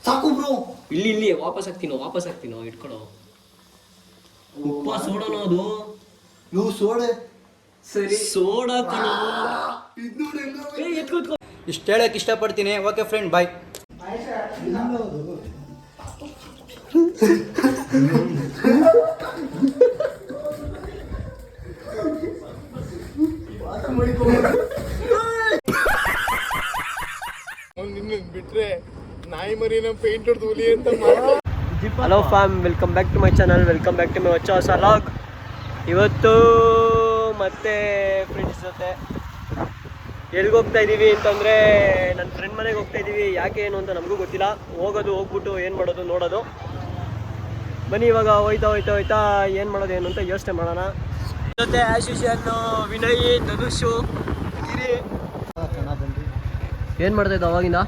ಸಾಕು ಬ್ರೋ. ಇಲ್ಲಿ ವಾಪಸ್ ಹಾಕ್ತೀನೋ ಇಟ್ಕೊಳೋ. ಉಪ್ಪ ಸೋಡನೋ ಅದು? ಇವು ಸೋಡೆ. ಸರಿ ಸೋಡಾ ಕಣೋ. ಇಷ್ಟು ಹೇಳಕ್ಕೆ ಇಷ್ಟಪಡ್ತೀನಿ. Okay friend, bye. ಬಿಟ್ರೆ ನಾಯಿ ಮರಿನ ಪೇಂಟ್ ಹೊಡೆದು ಹುಲಿ ಅಂತ. Hello fam, welcome back to my channel, welcome back to my ಹೊಸ ಲಾಗ್. ಇವತ್ತು ಮತ್ತೆ ಫ್ರೆಂಡ್ಸ್ ಜೊತೆ ಎಲ್ಲಿಗೆ ಹೋಗ್ತಾ ಇದ್ದೀವಿ ಅಂತಂದರೆ ನನ್ನ ಫ್ರೆಂಡ್ ಮನೆಗೆ ಹೋಗ್ತಾ ಇದ್ದೀವಿ. ಯಾಕೆ ಏನು ಅಂತ ನಮಗೂ ಗೊತ್ತಿಲ್ಲ. ಹೋಗ್ಬಿಟ್ಟು ಏನು ಮಾಡೋದು ನೋಡೋದು. ಬನ್ನಿ ಇವಾಗ ಹೋಯ್ತಾ ಏನು ಮಾಡೋದು ಏನು ಅಂತ ಯೋಚನೆ ಮಾಡೋಣ. ಜೊತೆ ಆಶ್ ಯೂಶುವಲ್ ವಿನಯ್, ಧನುಷು, ಗಿರಿ. ಏನು ಮಾಡ್ತಾಯಿದ್ದ ಅವಾಗಿಂದ?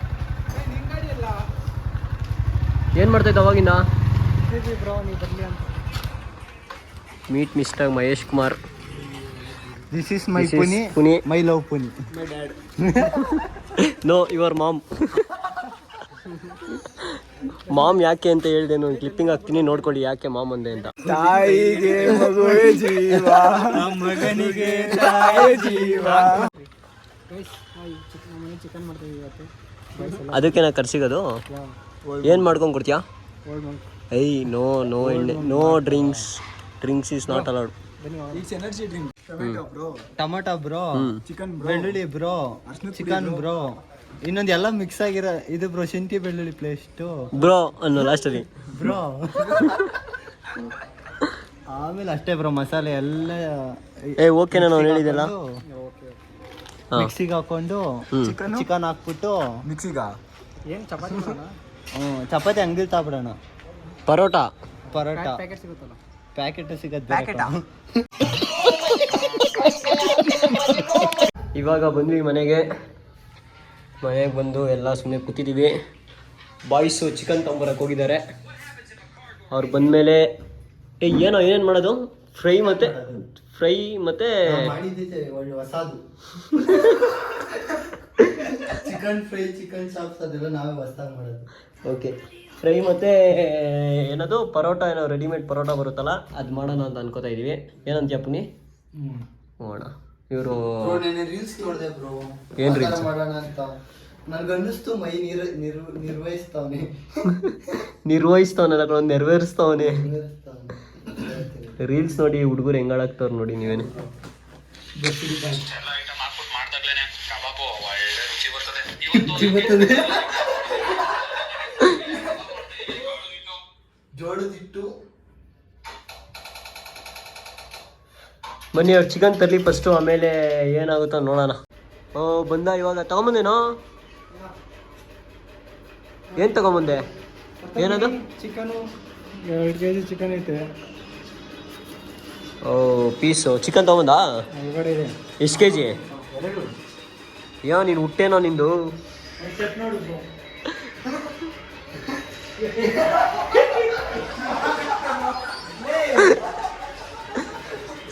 Meet mister Mahesh Kumar. This is my Puni, my love Puni, my dad. No, your mom. Mom ಯಾಕೆ ಅಂತ ಹೇಳಿದೆ, ನಾನು ಕ್ಲಿಪ್ಪಿಂಗ್ ಹಾಕ್ತೀನಿ, ನೋಡ್ಕೊಳ್ಳಿ ಯಾಕೆ ಮಾಮ್ ಅಂದೆ ಅಂತ. ತಾಯಿಗೆ ಮಗುವೇ ಜೀವ, ಮಗನಿಗೆ ತಾಯಿ ಜೀವ. ಅದಕ್ಕೆ ನಾ ಕರ್ಸಿಗೋದು. ಏನು ಮಾಡ್ಕೊಂಡು ಕೊಡ್ತೀಯಾ? ನೋ ಎಣ್ಣೆ, no drinks is not allowed. Energy drink. Tomato bro, chicken ಬೆಳ್ಳುಳ್ಳಿ ಬ್ರೋ, ಚಿಕನ್ ಬ್ರೋ, ಇನ್ನೊಂದು ಎಲ್ಲ ಮಿಕ್ಸ್ ಆಗಿರೋ ಇದು ಬ್ರೋ, ಶುಂಠಿ ಬೆಳ್ಳುಳ್ಳಿ ಪೇಸ್ಟು ಬ್ರೋ ಅನ್ನೋ ಲಾಸ್ಟಲ್ಲಿ ಬ್ರೋ. ಆಮೇಲೆ ಅಷ್ಟೇ ಬ್ರೋ, ಮಸಾಲೆ ಎಲ್ಲ ಓಕೆ ನಾನು ಹೇಳಿದೆಲ್ಲ ಮಿಕ್ಸಿಗೆ ಹಾಕೊಂಡು ಚಿಕನ್ ಹಾಕ್ಬಿಟ್ಟು ಮಿಕ್ಸಿಗ ಏನು ಚಪಾತಿ ಅಂಗಡಿ ತಾಬಿಡೋಣ. ಪರೋಟ ಪ್ಯಾಕೆಟ್ ಸಿಗತ್ತೆ. ಇವಾಗ ಬಂದ್ವಿ ಮನೆಗೆ ಬಂದು ಎಲ್ಲ ಸುಮ್ಮನೆ ಕೂತಿದ್ದೀವಿ. ಬಾಯ್ಸು ಚಿಕನ್ ತೊಗೊಂಬರಕ್ಕೆ ಹೋಗಿದ್ದಾರೆ. ಅವ್ರು ಬಂದಮೇಲೆ ಏನೇನು ಮಾಡೋದು? ಫ್ರೈ ಮತ್ತು ಹೊಸದು ಚಿಕನ್ ಫ್ರೈ, ಚಿಕನ್ ಚಾಪ್ಸ್ ಅದೆಲ್ಲ ನಾವೇ ಹೊಸದಾಗಿ ಮಾಡೋದು. ಓಕೆ, ಫ್ರೈ ಮತ್ತು ಏನದು ಪರೋಟ, ಏನೋ ರೆಡಿಮೇಡ್ ಪರೋಟ ಬರುತ್ತಲ್ಲ, ಅದು ಮಾಡೋಣ ಅಂತ ಅನ್ಕೋತಾ ಇದ್ದೀವಿ. ಏನಂತೀಯ ಪುನಿ? ನೋಡೋಣ. ಇವರು ರೀಲ್ಸ್ ನೋಡಿದೆ ಬ್ರೋ, ಏನು ರೀಲ್ಸ್ ಮಾಡೋಣ ಅಂತ ನನಗನ್ನಿಸ್ತು. ಮೈ ನೆರವೇರಿಸ್ತಾವನೆ. ರೀಲ್ಸ್ ನೋಡಿ ಹುಡುಗರು ಹೆಂಗಾಳಾಗ್ತವ್ರು ನೋಡಿ ನೀವೇನು. ಜೋಳದಿಟ್ಟು ಬನ್ನಿ, ಅವ್ರು ಚಿಕನ್ ತರಲಿ ಫಸ್ಟು, ಆಮೇಲೆ ಏನಾಗುತ್ತೋ ನೋಡೋಣ. ಬಂದ ಇವಾಗ ತಗೊಂಬಂದೇನೋ? ಏನು ತಗೊಂಬಂದೆ? ಏನದು? ಚಿಕನು 2 kg ಚಿಕನ್ ಐತೆ. ಪೀಸು ಚಿಕನ್ ತಗೊಂಬಂದ? ಎಷ್ಟು ಕೆ ಜಿ? ನೀನು ಹುಟ್ಟೇನೋ ನಿಂದು?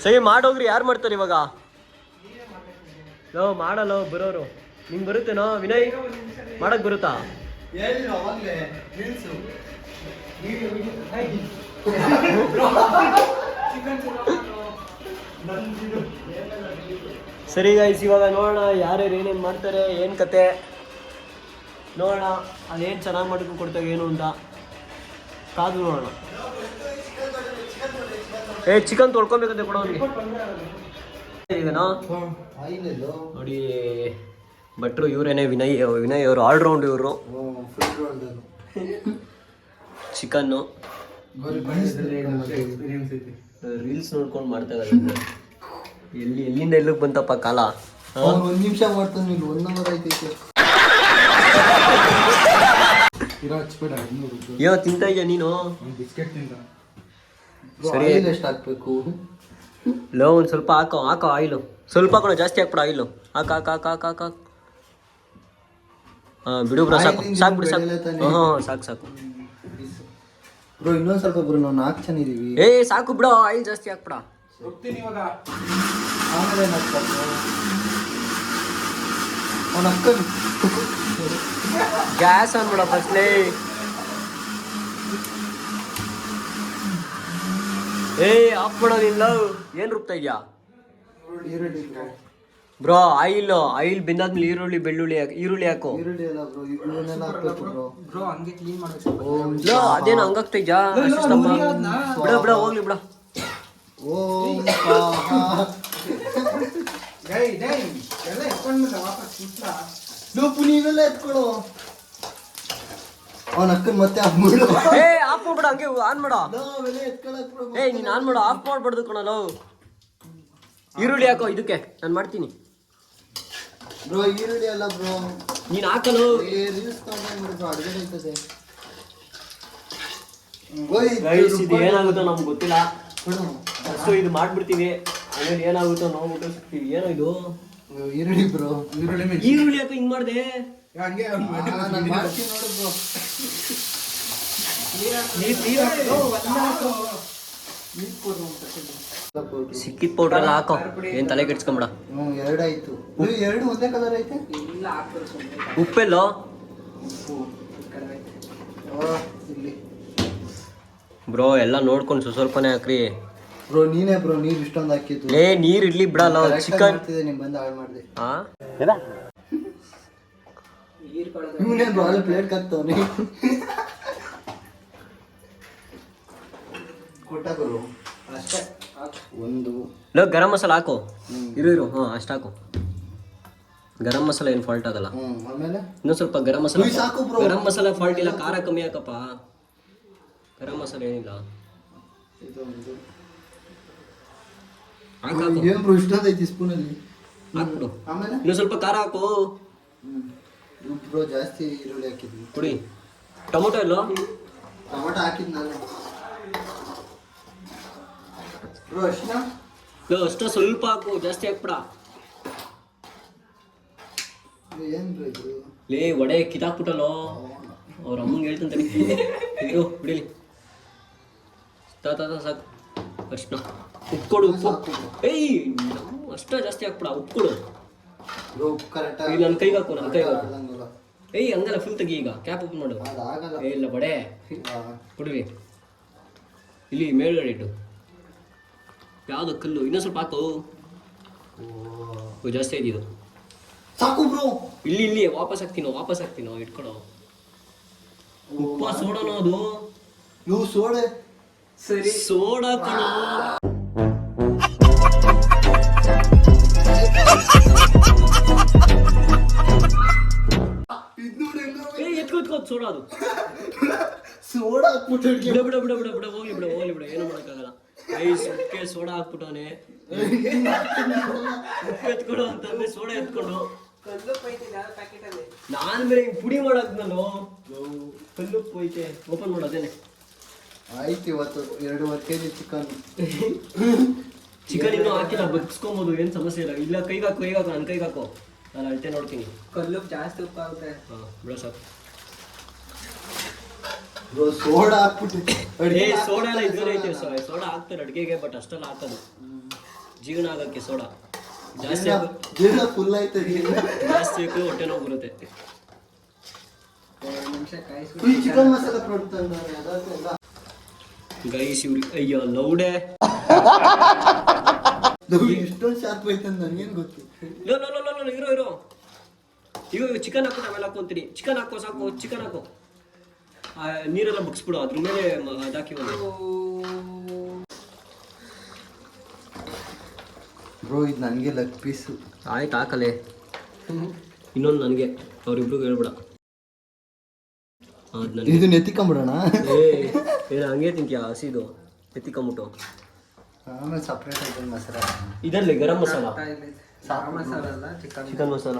ಸರಿ ಮಾಡೋಗ್ರಿ. ಯಾರು ಮಾಡ್ತಾರೆ ಇವಾಗ? ಮಾಡಲ್ಲ ಬರೋರು. ನಿಂಗೆ ಬರುತ್ತೇನೋ ವಿನಯ್? ಮಾಡಕ್ ಬರುತ್ತಾ? ಸರಿ ಗೈಸ್, ಇವಾಗ ನೋಡೋಣ ಯಾರ್ಯಾರು ಏನೇನು ಮಾಡ್ತಾರೆ, ಏನು ಕತೆ ನೋಡೋಣ. ಅದೇನು ಚೆನ್ನಾಗಿ ಮಾಡ್ಕೊಂಡು ಕೊಡ್ತಾರೆ ಏನು ಅಂತ ಕಾದು ನೋಡೋಣ. ಚಿಕನ್ ತೊಳ್ಕೊಬೇಕಂತೆ ಕೊಡೋ ಅವ್ನಿಗೆ. ಈಗನಾ ನೋಡಿ ಭಟ್ರು ಇವರೇನೆ, ವಿನಯ್ ಅವರು ಆಲ್ರೌಂಡ್. ಇವರು ಚಿಕನ್ನು ರೀಲ್ಸ್ ನೋಡ್ಕೊಂಡು ಮಾಡ್ತಾ ಇದ್ದಾರೆ. ಎಲ್ಲಿಂದ ಎಲ್ಲಿಗೆ ಬಂತಪ್ಪ ಕಾಲ. 1 ನಿಮಿಷ ಮಾಡ್ತಾನೆ, 1 ಅವರ್ ಆಯ್ತೈತೆ. ಏನೋ ತಿಂತಾ ಇದೆಯಾ ನೀನು? ಬಿಸ್ಕೆಟ್ ತಿಂತ. ಸರಿ, ಎಷ್ಟು ಹಾಕ್ಬೇಕು? ಒಂದು ಸ್ವಲ್ಪ ಹಾಕೋ ಆಯಿಲು. ಸ್ವಲ್ಪ ಹಾಕೋಣ, ಜಾಸ್ತಿ ಹಾಕ್ಬಿಡ ಆಯಿಲು. ಹಾಕ. ಬಿಡು ಬ್ರೋ, ಸಾಕು. ಸಾಕು ಬ್ರೋ, ಇನ್ನೊಂದು ಸ್ವಲ್ಪ ಬ್ರೋ, ನಾವು 4 ಜನ ಇದೀವಿ. ಸಾಕು ಬಿಡು, ಆಯಿಲ್ ಜಾಸ್ತಿ ಹಾಕ್ಬಿಡ. ಆಮೇಲೆ ಗ್ಯಾಸ್ ಆನ್ ಬಿಡ ಫಸ್ಟ್ಲೇ. ಆಫ್ ಮಾಡೋದಿಲ್ಲ. ಏನ್ ರುಬ್ತಾ ಇದ್ಯಾ ಈರುಳ್ಳಿ ಬ್ರೋ? ಆಯಿಲ್ ಬೆಂದಾದ್ಮೇಲೆ ಈರುಳ್ಳಿ ಬೆಳ್ಳುಳ್ಳಿ ಈರುಳ್ಳಿ ಹಾಕು. ಈರುಳ್ಳಿ ಎಲ್ಲ ಬ್ರೋ ಇವನ್ನೆಲ್ಲ ಹಾಕ್ಬೇಕು ಬ್ರೋ. ಹಂಗೆ ಕ್ಲೀನ್ ಮಾಡ್ಬೇಕು. ಅದೇನು ಹಂಗಾಗ್ತಾ ಇದ್ಯಾ? ಬಿಡ ಹೋಗ್ಲಿ ಬಿಡ. ಓಂ ಎಲ್ಲ ಎತ್ಕೊಂಡ್ಬಿಟ್ಟ ವಾಪಸ್ ನೀವೆಲ್ಲ ಎತ್ಕೊಳು. ಅವನ ಅಕ್ಕನ್ ಮತ್ತೆ ಹಾಕ್ಬಿಡು. ಆಫ್ ಮಾಡ್ಬಿಡ, ಹಂಗೆ ಆನ್ ಮಾಡ. ನಾವೆಲ್ಲ ಎತ್ಕೊಳಕ್ ಬ್ರೋ. ನೀನ್ ಆನ್ ಮಾಡು, ಆಫ್ ಮಾಡ್ಬಾರ್ದು ಕಣಲ್ಲ. ಈರುಳ್ಳಿ ಹಾಕೋ ಇದಕ್ಕೆ, ನಾನು ಮಾಡ್ತೀನಿ ಬ್ರೋ. ಈರುಳ್ಳಿ ಅಲ್ಲ ಬ್ರೋ, ನೀನ್ ಹಾಕಲು. ರೀಲ್ಸ್ ಬ್ರೋ, ಅಡುಗೆ ಆಯ್ತದೆ. ಇದು ಏನಾಗುತ್ತೋ ನಮ್ಗೆ ಗೊತ್ತಿಲ್ಲ. ಫಸ್ಟ್ ಇದು ಮಾಡ್ಬಿಡ್ತೀವಿ, ಆಮೇಲೆ ಏನಾಗುತ್ತೋ ನೋಡ್ಬಿಟ್ಟು ಸಿಗ್ತೀವಿ. ಏನೋ ಇದು ಈರುಳ್ಳಿ ಬ್ರೋ. ಈರುಳ್ಳಿ ಹಾಕೋ ಹಿಂಗ್ ಮಾಡ್ದೆ. ಹಂಗೆ ನಾನು ಮಾಡ್ತೀನಿ ನೋಡು ಬ್ರೋ. ಸಿಕ್ಕಿದ ಪೌಡರ್ ಎಲ್ಲ ಹಾಕೋ, ಏನ್ ತಲೆ ಕೆಡ್ಸ್ಕೊಂಬಿಡ. ಎರಡಾಯ್ತು. ಎರಡು ಒಂದೇ ಕಲರ್ ಐತೆ. ಇಲ್ಲ ಹಾಕ್ತಾರೆ ಸುಮ್ಮನೆ. ಉಪ್ಪೆಲ್ಲೋ ಇಲ್ಲಿ ಬ್ರೋ? ಎಲ್ಲ ನೋಡ್ಕೊಂಡು ಸ್ವಲ್ಪನೇ ಹಾಕ್ರಿ ಬ್ರೋ. ನೀನೇ ಬ್ರೋ ನೀರು ಇಷ್ಟೊಂದು ಹಾಕಿದ್ದು. ನೀರ್ ಇಡ್ಲಿ ಬಿಡಲ್ಲ. ಚಿಕನ್ ನಿಮ್ ಬಂದು ಹಾಳು ಮಾಡಿದೆ. ಹೀರ್ಕೊಳ್ಳೋದು ಇವನೇ ಬ್ರೋ ಅಲ್ಲಿ ಪ್ಲೇಟ್ ಕತ್ತವನಿ. ಕೊಟ್ಟ ಬ್ರೋ ಅಷ್ಟೇ. ಒಂದು ಗರಂ ಮಸಾಲ ಹಾಕು. ಇರು ಅಷ್ಟು ಹಾಕು. ಗರಂ ಮಸಾಲ ಏನು ಫಾಲ್ಟ್ ಆಗಲ್ಲ. ಆಮೇಲೆ ಇನ್ನೊಂದು ಸ್ವಲ್ಪ ಗರಂ ಮಸಾಲ ಸಾಕು ಬ್ರೋ. ಗರಂ ಮಸಾಲ ಫಾಲ್ಟ್ ಇಲ್ಲ, ಖಾರ ಕಮ್ಮಿ ಹಾಕಪ್ಪ. ಗರಂ ಮಸಾಲ ಏನಿಲ್ಲ. ಇದೊಂದು ಹಾಕು. ಏನ್ ಬ್ರೋ ಇಷ್ಟೊಂದು ಐತಿ ಸ್ಪೂನಲ್ಲಿ ಹಾಕ್ಬಿಡು. ಆಮೇಲೆ ಇನ್ನೊಂದು ಸ್ವಲ್ಪ ಖಾರ ಹಾಕು. ಬ್ರೋ ಜಾಸ್ತಿ ಈರುಳ್ಳಿ ಹಾಕಿದ್ವಿ. ಕುಡಿ. ಟೊಮೊಟೊ ಎಲ್ಲೋ? ಟೊಮೊಟೊ ಹಾಕಿದ್ ನಾನು ಬ್ರೋ. ಅಷ್ಟನಾ? ಅಷ್ಟ ಸ್ವಲ್ಪ ಹಾಕು, ಜಾಸ್ತಿ ಹಾಕ್ಬಿಡ. ಏನ್ ಬ್ರೋ ಇದು? ವಡೆ ಕಿತ್ತಾಕ್ಬಿಟ್ಟಲ್ಲೋ. ಅವ್ರ ಅಮ್ಮಂಗೆ ಹೇಳ್ತಂತ ಇದು ಬಿಡಿಲಿ. ಸಾಕು. ಅರ್ಶಿನ ಉಪ್ಪು ಕೊಡು. ಉಪ್ಪು ಅಷ್ಟ ಜಾಸ್ತಿ ಹಾಕ್ಬಿಡ. ಉಪ್ಪು ಕೊಡು. ಉಪ್ಪು ಕರೆಕ್ಟ್ ಈಗ ನನ್ನ ಕೈಗೆ ಹಾಕು, ನನ್ನ ಕೈಗೆ ಹಾಕು. ಹಂಗಲ್ಲ, ಫುಲ್ ತೆಗಿ. ಈಗ ಕ್ಯಾಪ್ ಓಪನ್ ಮಾಡು. ಇಲ್ಲ ಬಡೆ ಕೊಡ್ರಿ. ಇಲ್ಲಿ ಮೇಲ್ಗಡೆ ಇಟ್ಟು. ಯಾವ್ದು ಕಲ್ಲು? ಇನ್ನೊಂದು ಸ್ವಲ್ಪ ಹಾಕು. ಜಾಸ್ತಿ ಆಯ್ತು. ಸಾಕು ಬ್ರೋ. ಇಲ್ಲಿ ವಾಪಸ್ ಹಾಕ್ತೀನೋ ಇಟ್ಕೊಡೋ. ಉಪ್ಪ ಸೋಡಾನೋ ಅದು? ನೀವು ಸೋಡೆ. ಸರಿ ಸೋಡಾ ಕಣೋ. ಎತ್ಕೋ ಸೋಡಾ ಅದು. ಸೋಡಾ ಹಾಕ್ಬಿಟ್ಟು ಬಿಡ ಹೋಗ್ಲಿ ಬಿಡ ಏನು ಮಾಡಕ್ಕಾಗಲ್ಲ. ಸುಕ್ಕೆ ಸೋಡಾ ಹಾಕ್ಬಿಟ್ಟವನೆ. ಉಪ್ಪು ಎತ್ಕೊಡು ಅಂತಂದ್ರೆ ಸೋಡಾ ಎತ್ಕೊಂಡು ನಾನು ಬೇರೆ ಪುಡಿ ಮಾಡಾಕ್ನಲ್ಲೋ. ಕಲ್ಲುಪ್ಪು ಐತೆ, ಓಪನ್ ಮಾಡೋದೇನೆ. ಆಯ್ತು. ಇವತ್ತು 2.5 kg ಚಿಕನ್ ಇನ್ನೂ ಹಾಕಿಲ್ಲ, ಬಗ್ಸ್ಕೊಬೋದು, ಏನು ಸಮಸ್ಯೆ ಇಲ್ಲ. ಇಲ್ಲ ಕೈಗೆ ಹಾಕು, ನನ್ನ ಕೈಗೆ ಹಾಕು. ನಾನು ಅಳತೆ ನೋಡ್ತೀನಿ. ಕಲ್ಲು ಜಾಸ್ತಿ ಉಪ್ಪು ಆಗುತ್ತೆ. ಬಿಡೋ ಸಾಕು. ಸೋಡಾ ಹಾಕ್ಬಿಟ್ಟು ಸೋಡಾ ಎಲ್ಲ ಇದ್ರಲ್ಲಿ ಐತೆ. ಸೋಡಾ ಹಾಕ್ತಾರೆ ಅಡುಗೆಗೆ, ಬಟ್ ಅಷ್ಟೆಲ್ಲ ಹಾಕೋದು ಜೀವನ ಆಗಕ್ಕೆ. ಸೋಡಾ ಜಾಸ್ತಿ ಫುಲ್ ಆಯ್ತು. ಜಾಸ್ತಿ ಹಾಕಿ ಹೊಟ್ಟೆ ನೋವು ಬರುತ್ತೆ. 2 ನಿಮಿಷ ಕಾಯಿಸ್ಬಿಟ್ಟು ಚಿಕನ್ ಮಸಾಲ ಕೊಡ್ತಾರೆ. ಗೈಸ್ ಇವ್ರಿ ಅಯ್ಯೋ ಲೌಡೆ ಇಷ್ಟೊಂದು ಶಾರ್ಪ್ ಐತೆ ಅಂತ ನನಗೇನು ಗೊತ್ತು. ಇರೋ ಈಗ ಚಿಕನ್ ಹಾಕೊಂಡು ಆಮೇಲೆ ಹಾಕೊಂತೀನಿ. ಚಿಕನ್ ಹಾಕೋ ಸಾಕು. ಚಿಕನ್ ಹಾಕೋ, ನೀರೆಲ್ಲ ಬಗ್ಸ್ಬಿಡು, ಅದ್ರ ಮೇಲೆ ಅದಾಕಿ. ಬ್ರೋ ಇದು ನನಗೆ ಲೆಗ್ ಪೀಸು. ಆಯ್ತು ಹಾಕಲೆ. ಇನ್ನೊಂದು ನನಗೆ, ಅವ್ರಿಬ್ರಿಗೂ ಹೇಳ್ಬಿಡ. ಇದು ನೆತ್ತಿಕೊಂಬಿಡೋಣ. ಏನು ಹಂಗೆ ತಿಂತೀಯ ಹಸಿದು? ಎತ್ತಿಕೊಂಬಿಟ್ಟು ಆಮೇಲೆ ಸಪ್ರೇಟ್ ಆಗಿ ಮಸಾಲ. ಇದರಲ್ಲಿ ಗರಂ ಮಸಾಲ, ಸಾರು ಮಸಾಲ ಅಲ್ಲ, ಚಿಕನ್ ಮಸಾಲ.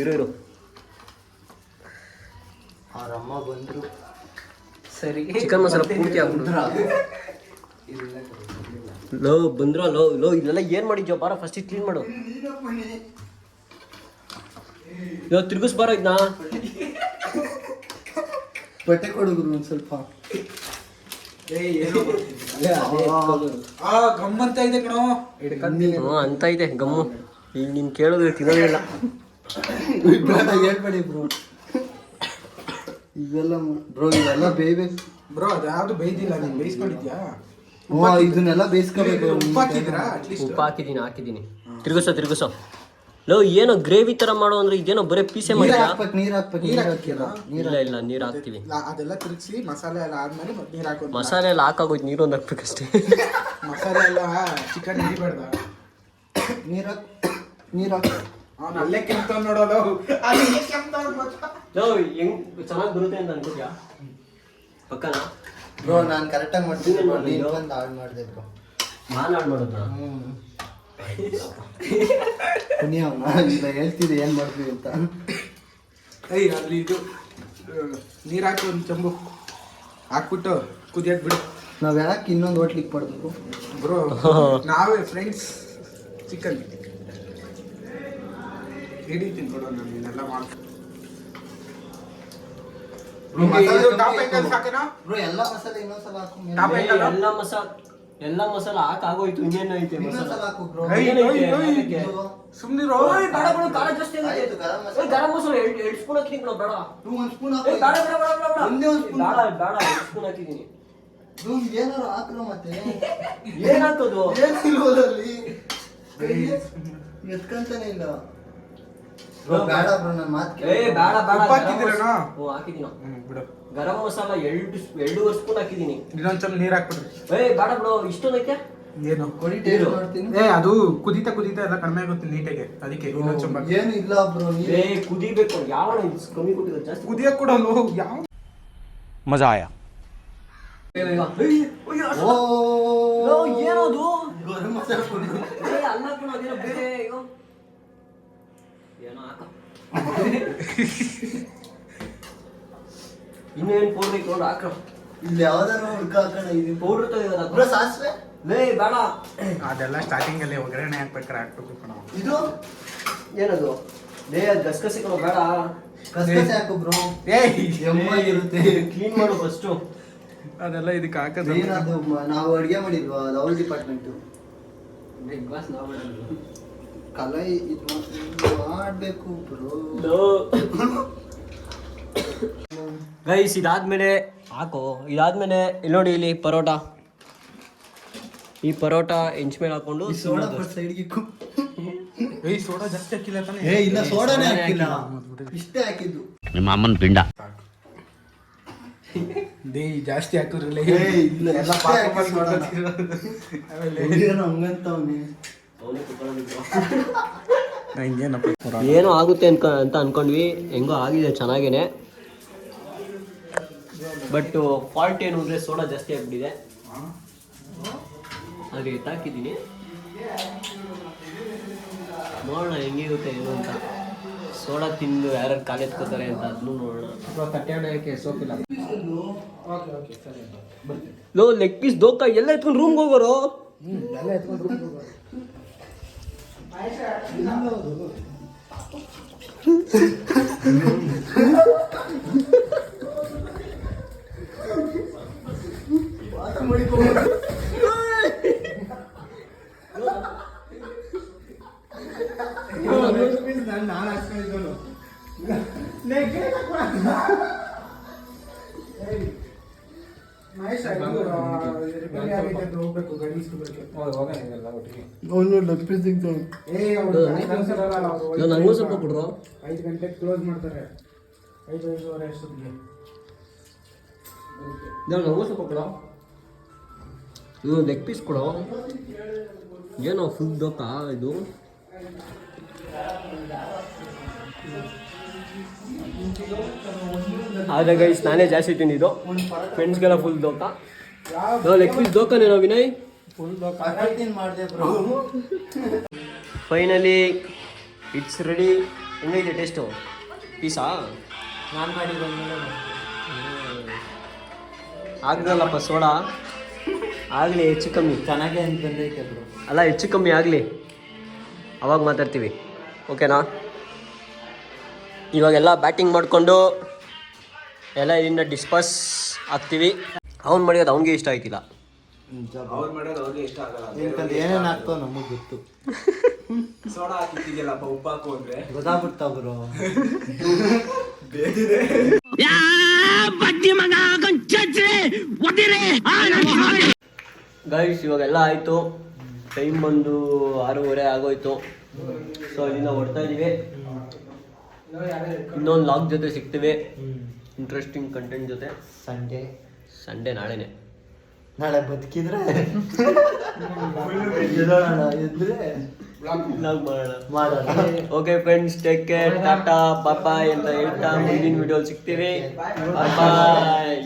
ಇರು ಅವರಮ್ಮ ಬಂದರು. ಸರಿ ಚಿಕನ್ ಮಸಾಲ ಪೂರ್ತಿ ಹಾಕ್ಬಿಡು. ಲೋ ಇದೆಲ್ಲ ಏನು ಮಾಡಿದ್ಯೋ? ಬಾರ ಫಸ್ಟ್ ಇದು ಕ್ಲೀನ್ ಮಾಡು. ಇವತ್ತು ತಿರ್ಗಿಸ್ಬಾರ ಇದನ್ನ. ಬಟ್ಟೆ ಕೊಡುಗ್ರು ಒಂದು ಸ್ವಲ್ಪ. ಗಮ್ಮಂತ ಇದೆ ಕಣೋ. ಅಂತ ಇದೆ ಗಮ್ಮು. ಈಗ ನೀನು ಕೇಳಿದ್ರೆ ತಿನ್ನೋದಿಲ್ಲ. ಹೇಳ್ಬೇಡಿ ಬ್ರೋ. ಇವೆಲ್ಲ ಬ್ರೋ ಇವೆಲ್ಲ ಬೇಯ್ಬೇಕು ಬ್ರೋ. ಅದು ಯಾವುದು ಬೇಯ್ದಿಲ್ಲ, ನೀನು ಬೇಯಿಸ್ಕೊಂಡಿದ್ಯಾ? ಇದನ್ನೆಲ್ಲ ಬೇಯಿಸ್ಕೋಬೇಕು. ಉಪ್ಪು ಹಾಕಿದ್ರಾ ಅಟ್ಲೀಸ್ಟ್? ಉಪ್ಪು ಹಾಕಿದ್ದೀನಿ ತಿರುಗಿಸೋ ಲೋ ಏನೋ ಗ್ರೇವಿ ತರ ಮಾಡೋ ಅಂದ್ರೆ ಇದೇನೋ ಬರೀ ಪೀಸೆ ನೀರ್ ಮಾಡಿದ್ಯಾ? ಹಾಕ್ಬೇಕು, ನೀರ್ ಹಾಕ್ತಿಲ್ಲ. ಇಲ್ಲ ನೀರು ಹಾಕ್ತಿವಿ. ಅದೆಲ್ಲ ತಿರುಗಿಸಿ ಮಸಾಲೆ ಎಲ್ಲ ಆದ್ಮೇಲೆ ಮತ್ತೆ ನೀರು ಹಾಕೋದು. ಮಸಾಲೆ ಎಲ್ಲ ಹಾಕಾಗೋಯ್ತು, ನೀರು ಒಂದು ಹಾಕ್ಬೇಕಷ್ಟೇ. ಮಸಾಲೆ ಎಲ್ಲ ಚಿಕನ್ ಹಿಡಿಬೇಡ್ದ. ನೀರ್ ಹಾಕ್ ಅವ್ನು ಅಲ್ಲೇ ಕೆಮ್ತಾವ್ ನೋಡೋದು. ಅಲ್ಲೇ ಕೆಮ್ತಾವ್ ಲೋ ಹೆಂಗ್ ಚೆನ್ನಾಗಿ ಬರುತ್ತೆ ಅಂತ ಅನ್ಕೋದ್ಯಾ? ಪಕ್ಕನಾ ಬ್ರೋ ನಾನು ಕರೆಕ್ಟಾಗಿ ಮಾಡ್ತೀನಿ. ನೀನು ಬಂದು ಹಾಳು ಮಾಡಿದೆ ಬ್ರೋ. ನಾನು ಹಾಳು ಮಾಡೋದಾ? ಇಲ್ಲ ಹೇಳ್ತಿದ್ದೆ ಏನ್ ಮಾಡ್ತೀವಿ ಅಂತ. ಅಲ್ಲಿ ಇದು ನೀರು ಹಾಕಿ ಒಂದು ಚಂಬು ಹಾಕ್ಬಿಟ್ಟು ಕುದಿಯಕ್ ಬಿಡು. ನಾವ್ ಯಾಕೆ ಇನ್ನೊಂದು ಹೋಟ್ಲಿಗೆ ಮಾಡ್ಬೇಕು ಬ್ರೋ? ನಾವೇ ಫ್ರೆಂಡ್ಸ್ ಚಿಕನ್ ಹಿಡಿತೀನಿ ಕೊಡೋ. ನಾನು ಇದೆಲ್ಲ ಮಾಡ್ತೀನಿ. ಟಾಪ್ ಆಂಗಲ್ ಸಾಕನಾ ಬ್ರೋ? ಎಲ್ಲ ಮಸಾಲೆ ಇನ್ನೊಂದ್ಸಲ ಹಾಕು. ಟಾಪ್ ಆಂಗಲ್ ಎಲ್ಲ ಮಸಾಲ ಹಾಕಾಗೋಯ್ತು, ಇನ್ನೇನು ಐತೆ ಮಸಾಲ? ಇನ್ನೊಂದ್ಸಲ ಹಾಕು ಬ್ರೋ. ಸುಮ್ನಿರೋ. ಬೇಡ ಬೇಡ, ಖಾರ ಜಾಸ್ತಿ ಆಗುತ್ತೆ. ಆಯ್ತು, ಗರಂ ಮಸಾಲ. ಗರಂ ಮಸಾಲ 2 ಸ್ಪೂನ್ ಹಾಕಿದ್ದೀನಿ ಕಣೋ, ಬೇಡ. 1 ಸ್ಪೂನ್ ಬೇಡ ಹಾಕು. ಬೇಡ ಬೇಡ ಬೇಡ ಒಂದೇ ಒಂದ್ ಸ್ಪೂನ್. ಬೇಡ 2 ಸ್ಪೂನ್ ಹಾಕಿದ್ದೀನಿ. ಏನಾರು ಹಾಕ್ರೋ ಮತ್ತೆ. ಏನ್ ಹಾಕೋದು? ಏನಿಲ್ವಲ್ಲಿ ಎತ್ಕಂತಾನೆ ಇಲ್ಲ ಬ್ರೋ. ಬೇಡ ಬ್ರೋ, ನನ್ನ ಮಾತು ಏ ಬೇಡ ಬೇಡ. ಉಪ್ಪು ಹಾಕಿದ್ದೀರಣ್ಣ? ಹಾಕಿದ್ದೀನಿ. ಬಿಡು. ಗರಂ ಮಸಾಲ 2.5 ಸ್ಪೂನ್ ಹಾಕಿದ್ದೀನಿ. ಇನ್ನೊಂದ್ ಸ್ವಲ್ಪ ನೀರು ಹಾಕ್ಬಿಡ್ರಿ. ಬೇಡ ಬಿಡು, ಇಷ್ಟೊಂದಕ್ಕೆ ಏನು ಕೊಡಿ, ಟೇಸ್ಟ್ ಮಾಡ್ತೀನಿ. ಅದು ಕುದೀತಾ ಎಲ್ಲ ಕಡಿಮೆ ಆಗುತ್ತೆ ನೀಟಾಗೆ. ಅದಕ್ಕೆ ಇನ್ನೊಂದ್ ಸ್ವಲ್ಪ ಏನು ಇಲ್ಲ ಬ್ರೋ. ಕುದಿಬೇಕು. ಯಾವ ಕಮ್ಮಿ ಕೊಟ್ಟಿದ್ರು ಜಾಸ್ತಿ ಕುದಿಯಕ್ ಕೊಡಲ್ಲ. ಯಾವ मजा आया। ಏನದು? ಗರಂ ಮಸಾಲ ಕೊಡಿ. ಅಲ್ಲ ಕಣ, ಅದೇನೋ ಬೇರೆ. ಏನೋ ಹಾಕ. ಇನ್ನೇನು ಪೌಡ್ರ್ ಇಟ್ಕೊಂಡು ಹಾಕ. ಇಲ್ಲಿ ಯಾವ್ದಾರು ಹುಡ್ಕ ಹಾಕೋಣ. ಇದು ಪೌಡ್ರ್ ತೆಗೆದ ಬ್ರೋ ಸಾಸಿವೆ. ಬೇಡ. ಅದೆಲ್ಲ ಸ್ಟಾರ್ಟಿಂಗ್ ಅಲ್ಲಿ ಒಗ್ಗರಣೆ ಹಾಕ್ಬೇಕಾರೆ ಹಾಕ್ಬೇಕು ಕಣ. ಇದು ಏನದು? ಗಸಗಸೆ ಕಣ, ಬೇಡ. ಕಸಕಸೆ ಹಾಕು ಬ್ರೋ. ಎಮ್ಮಾಗಿರುತ್ತೆ. ಕ್ಲೀನ್ ಮಾಡು ಫಸ್ಟು. ಅದೆಲ್ಲ ಇದಕ್ಕೆ ಹಾಕೋದು. ಏನದು? ನಾವು ಅಡುಗೆ ಮಾಡಿದ್ವಾ? ಅದು ಅವ್ರ ಡಿಪಾರ್ಟ್ಮೆಂಟು. ಬಿಗ್ ಬಾಸ್ ನಾವು ಮಾಡಿದ್ವಿ. ಕಲೈ ಇದು ಮಾಡಬೇಕು ಬ್ರೋ. ಗೈಸ್ ಇದಾದ್ಮೇಲೆ ಹಾಕೋ. ಇದಾದ್ಮೇಲೆ ಇಲ್ಲಿ ನೋಡಿ, ಇಲ್ಲಿ ಪರೋಟ. ಈ ಪರೋಟ ಹೆಂಚ್ ಮೇಲೆ ಹಾಕೊಂಡು ಸೋಡಾ ಸೈಡ್ಗೆ ಸೋಡಾ ಜಾಸ್ತಿ ಹಾಕಿಲ್ಲ ತಾನೆ? ಇಲ್ಲ ಸೋಡಾನೇ ಹಾಕಿಲ್ಲ, ಇಷ್ಟೇ ಹಾಕಿದ್ದು. ನಿಮ್ಮ ಅಮ್ಮನ ಪಿಂಡ. ಜಾಸ್ತಿ ಹಾಕಿದ್ರಲ್ಲ. ಇಲ್ಲ ಎಲ್ಲ ಹಂಗಂತವ್ನೆ. ಏನೋ ಆಗುತ್ತೆ ಅಂತ ಅನ್ಕೊಂಡ್ವಿ. ಹೆಂಗೋ ಆಗಿದೆ, ಚೆನ್ನಾಗೇನೆ. ಬಟ್ ಫಾಲ್ಟ್ ಏನು ಅಂದರೆ ಸೋಡಾ ಜಾಸ್ತಿ ಆಗಿಬಿಟ್ಟಿದೆ. ಹಾಗೆ ಎತ್ತಾಕಿದ್ದೀನಿ, ನೋಡೋಣ ಹೆಂಗಿರುತ್ತೆ ಏನು ಅಂತ. ಸೋಡಾ ತಿಂದು ಯಾರು ಕಾಲೆತ್ಕೋತಾರೆ ಅಂತ ಅದನ್ನು ನೋಡೋಣ. ಲೋ ಲೆಗ್ ಪೀಸ್ ದೋಖ ಎಲ್ಲ ಎತ್ಕೊಂಡು ರೂಮ್ಗೆ ಹೋಗೋರು. ನಂಗೂ ಸ್ವಲ್ಪ ಕೊಡ್ರು. 5 ಗಂಟೆಗೆ ಕ್ಲೋಸ್ ಮಾಡ್ತಾರೆ. 5:05 ಅಷ್ಟೊತ್ತಿಗೆ ನಂಗೂ ಸ್ವಲ್ಪ ಕೊಡೋ. ಇದು ಲೆಗ್ ಪೀಸ್ ಕೊಡೋ. ಏನೋ ಫುಲ್ ದೋಖಾ ಇದು. ಆದರೆ ಗೈಸ್ ನಾನೇ ಜಾಸ್ತಿ ತಿಂದಿದ್ದು, ಫ್ರೆಂಡ್ಸ್ಗೆಲ್ಲ ಫುಲ್ ದೋಖಾ. ಲೆಗ್ ಪೀಸ್ ದೋಖಾನೇನೋ ವಿನಯ್? ಮಾಡಿದೆ ಬ್ರೋ. Finally it's ready. ಹೆಂಗೈತೆ ಟೇಸ್ಟು? ಪೀಸಾ ನಾನು ಮಾಡಿ ಆಗದಲ್ಲಪ್ಪ ಸೋಡಾ. ಆಗಲಿ ಹೆಚ್ಚು ಕಮ್ಮಿ, ಚೆನ್ನಾಗೆ ಅಂತ ಬಂದೈತೆ ಬ್ರೋ. ಅಲ್ಲ ಹೆಚ್ಚು ಕಮ್ಮಿ ಆಗಲಿ, ಅವಾಗ ಮಾತಾಡ್ತೀವಿ, ಓಕೆನಾ? ಇವಾಗೆಲ್ಲ ಬ್ಯಾಟಿಂಗ್ ಮಾಡಿಕೊಂಡು ಎಲ್ಲ ಇಲ್ಲಿಂದ ಡಿಸ್ಪಸ್ ಆಗ್ತೀವಿ. ಅವ್ನು ಮಾಡಿರೋದು ಅವ್ನಿಗೆ ಇಷ್ಟ ಆಯ್ತಿಲ್ಲ. ಅವ್ರು ಮಾಡೋದು ಅವ್ರಿಗೆ ಇಷ್ಟ ಆಗಲ್ಲ. ಏನೇನು ಹಾಕ್ತಾವ ನಮಗೆ ಗೊತ್ತು. ಸೋಡಾ ಹಾಕಿದ್ದೀಯಲ್ಲಪ್ಪ, ಉಪ್ಪು ಹಾಕು ಅಂದ್ರೆ ಗೊತ್ತಾಗ್ಬಿಡ್ತಾವ ಬ್ರೋ. ಗೈಸ್ ಇವಾಗೆಲ್ಲ ಆಯಿತು, ಟೈಮ್ ಬಂದು 6:30 ಆಗೋಯ್ತು. ಸೊ ಇಲ್ಲಿಂದ ಹೊಡ್ತಾ ಇದ್ದೀವಿ. ಇನ್ನೊಂದು ಲಾಗ್ ಜೊತೆ ಸಿಗ್ತೀವಿ, ಇಂಟ್ರೆಸ್ಟಿಂಗ್ ಕಂಟೆಂಟ್ ಜೊತೆ. ಸಂಡೇ ನಾಳೆನೆ. ನಾಳೆ ಬದುಕಿದ್ರೆ ಮಾಡೋಣ. Okay friends, take care, tata bye ಅಂತ ಹೇಳ್ತಾ ಮುಂದಿನ ವಿಡಿಯೋ ಸಿಗ್ತೀವಿ. ಬಾಯ್.